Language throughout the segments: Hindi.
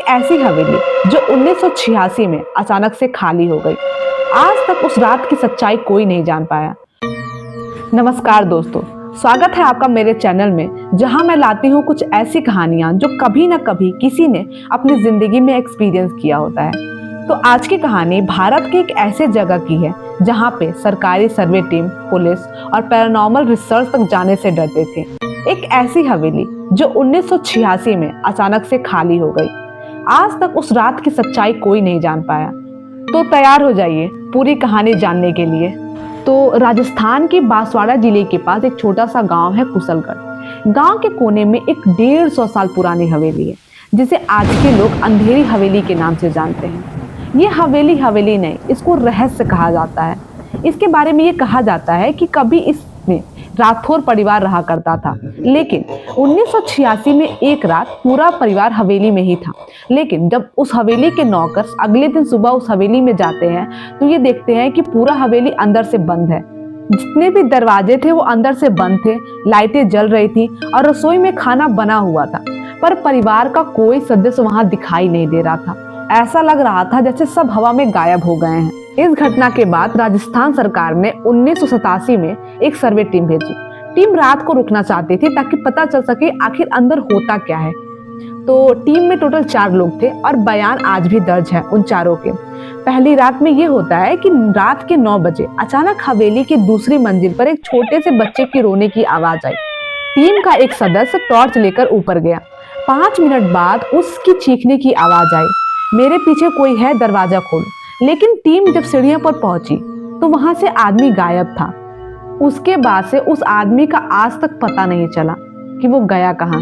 ऐसी हवेली जो 1986 में अचानक से खाली हो गई। आज तक उस रात की सच्चाई कोई नहीं जान पाया। नमस्कार दोस्तों, स्वागत है आपका मेरे चैनल में, जहां मैं लाती हूं कुछ ऐसी कहानियां जो कभी न कभी किसी ने अपनी जिंदगी में एक्सपीरियंस किया होता है। तो आज की कहानी भारत के एक ऐसे जगह की है जहां पे सरकारी सर्वे टीम, पुलिस और पैरानॉर्मल रिसर्च तक जाने से डरते थे। एक ऐसी हवेली जो 1986 में अचानक से खाली हो गई। आज तक उस रात की सच्चाई कोई नहीं जान पाया। तो तैयार हो जाइए पूरी कहानी जानने के लिए। तो राजस्थान के बांसवाड़ा जिले के पास एक छोटा सा गांव है कुशलगढ़। गांव के कोने में एक 150 साल पुरानी हवेली है जिसे आज के लोग अंधेरी हवेली के नाम से जानते हैं। ये हवेली हवेली नहीं, इसको रहस्य कहा जाता है। इसके बारे में ये कहा जाता है कि कभी इसमें राठौर परिवार रहा करता था, लेकिन 1986 में एक रात पूरा परिवार हवेली में ही था। लेकिन जब उस हवेली के नौकर अगले दिन सुबह उस हवेली में जाते हैं तो ये देखते हैं कि पूरा हवेली अंदर से बंद है। जितने भी दरवाजे थे वो अंदर से बंद थे, लाइटें जल रही थी और रसोई में खाना बना हुआ था, पर परिवार का कोई सदस्य वहां दिखाई नहीं दे रहा था। ऐसा लग रहा था जैसे सब हवा में गायब हो गए हैं। इस घटना के बाद राजस्थान सरकार ने 1987 में एक सर्वे टीम भेजी। टीम रात को रुकना चाहती थी ताकि पता चल सके आखिर अंदर होता क्या है। तो टीम में टोटल 4 लोग थे और बयान आज भी दर्ज है उन चारों के। पहली रात में ये होता है कि रात के 9 बजे अचानक हवेली की दूसरी मंजिल पर एक छोटे से बच्चे की रोने की आवाज आई। टीम का एक सदस्य टॉर्च लेकर ऊपर गया। 5 मिनट बाद उसकी चीखने की आवाज आई, मेरे पीछे कोई है, दरवाजा खोल। लेकिन टीम जब सीढ़ियों पर पहुंची तो वहां से आदमी गायब था। उसके बाद से उस आदमी का आज तक पता नहीं चला कि वो गया कहाँ।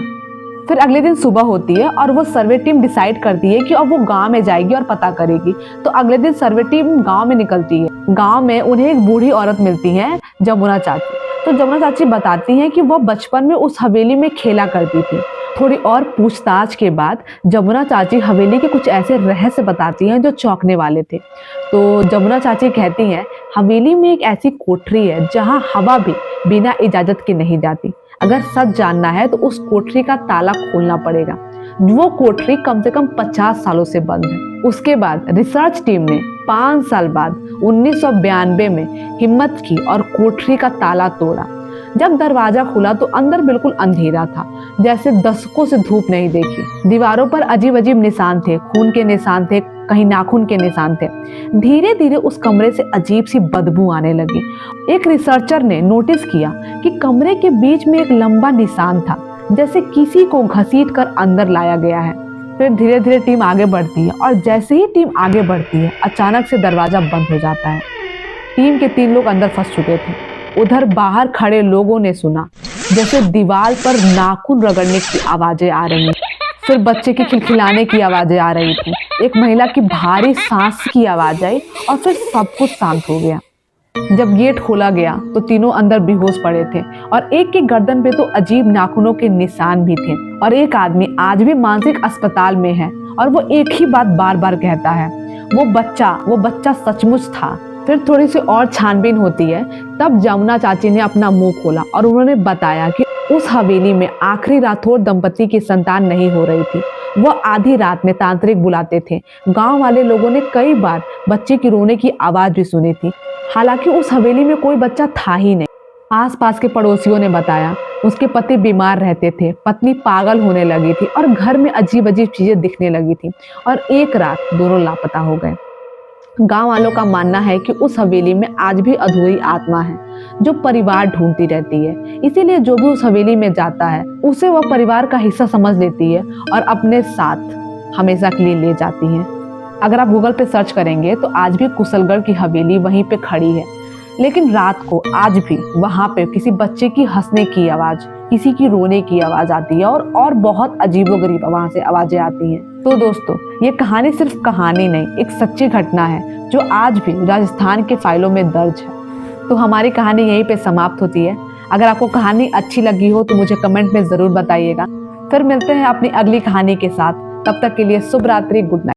फिर अगले दिन सुबह होती है और वो सर्वे टीम डिसाइड करती है कि अब वो गांव में जाएगी और पता करेगी। तो अगले दिन सर्वे टीम गांव में निकलती है। गांव में उन्हें एक बूढ़ी औरत मिलती है, जमुना चाची। तो जमुना चाची बताती हैं कि वो बचपन में उस हवेली में खेला करती थी। थोड़ी और पूछताछ के बाद जमुना चाची हवेली के कुछ ऐसे रहस्य बताती हैं जो चौंकने वाले थे। तो जमुना चाची कहती हैं, हवेली में एक ऐसी कोठरी है जहां हवा भी बिना इजाजत के नहीं जाती। अगर सच जानना है तो उस कोठरी का ताला खोलना पड़ेगा। वो कोठरी कम से कम 50 सालों से बंद है। उसके बाद रिसर्च टीम ने 5 साल बाद 1992 में हिम्मत की और कोठरी का ताला तोड़ा। जब दरवाजा खुला तो अंदर बिल्कुल अंधेरा था, जैसे दशकों से धूप नहीं देखी। दीवारों पर अजीब अजीब निशान थे, खून के निशान थे, कहीं नाखून के निशान थे। धीरे धीरे उस कमरे से अजीब सी बदबू आने लगी। एक रिसर्चर ने नोटिस किया कि कमरे के बीच में एक लंबा निशान था, जैसे किसी को घसीट कर अंदर लाया गया है। फिर धीरे धीरे टीम आगे बढ़ती है और जैसे ही टीम आगे बढ़ती है अचानक से दरवाजा बंद हो जाता है। टीम के 3 लोग अंदर फंस चुके थे। उधर बाहर खड़े लोगों ने सुना जैसे दीवार पर नाखून रगड़ने की आवाजें आ रही, फिर बच्चे के खिलखिलाने की आवाजें आ रही थी, एक महिला की भारी सांस की आवाज आई और फिर सब कुछ शांत हो गया। जब गेट खोला गया तो तीनों अंदर बेहोश पड़े थे और एक के गर्दन पे तो अजीब नाखूनों के निशान भी थे। और एक आदमी आज भी मानसिक अस्पताल में है और वो एक ही बात बार बार कहता है, वो बच्चा सचमुच था। फिर थोड़ी सी और छानबीन होती है। तब जमुना चाची ने अपना मुंह खोला और उन्होंने बताया कि उस हवेली में आखिरी राठौर दंपति की संतान नहीं हो रही थी। वो आधी रात में तांत्रिक बुलाते थे। गांव वाले लोगों ने कई बार बच्चे की रोने की आवाज भी सुनी थी। हालांकि उस हवेली में कोई बच्चा था ही नहीं। आसपास के पड़ोसियों ने बताया उसके पति बीमार रहते थे, पत्नी पागल होने लगी थी और घर में अजीब अजीब चीजें दिखने लगी थी। और एक रात दोनों लापता हो गए। गांव वालों का मानना है कि उस हवेली में आज भी अधूरी आत्मा है जो परिवार ढूंढती रहती है। इसीलिए जो भी उस हवेली में जाता है उसे वह परिवार का हिस्सा समझ लेती है और अपने साथ हमेशा के लिए ले जाती है। अगर आप गूगल पे सर्च करेंगे तो आज भी कुशलगढ़ की हवेली वहीं पे खड़ी है। लेकिन रात को आज भी वहां पे किसी बच्चे की हंसने की आवाज, किसी की रोने की आवाज आती है और बहुत अजीबोगरीब वहां से आवाजें आती हैं। तो दोस्तों, ये कहानी सिर्फ कहानी नहीं, एक सच्ची घटना है जो आज भी राजस्थान के फाइलों में दर्ज है। तो हमारी कहानी यहीं पे समाप्त होती है। अगर आपको कहानी अच्छी लगी हो तो मुझे कमेंट में जरूर बताइएगा। फिर मिलते हैं अपनी अगली कहानी के साथ। तब तक के लिए शुभ रात्रि, गुड नाइट।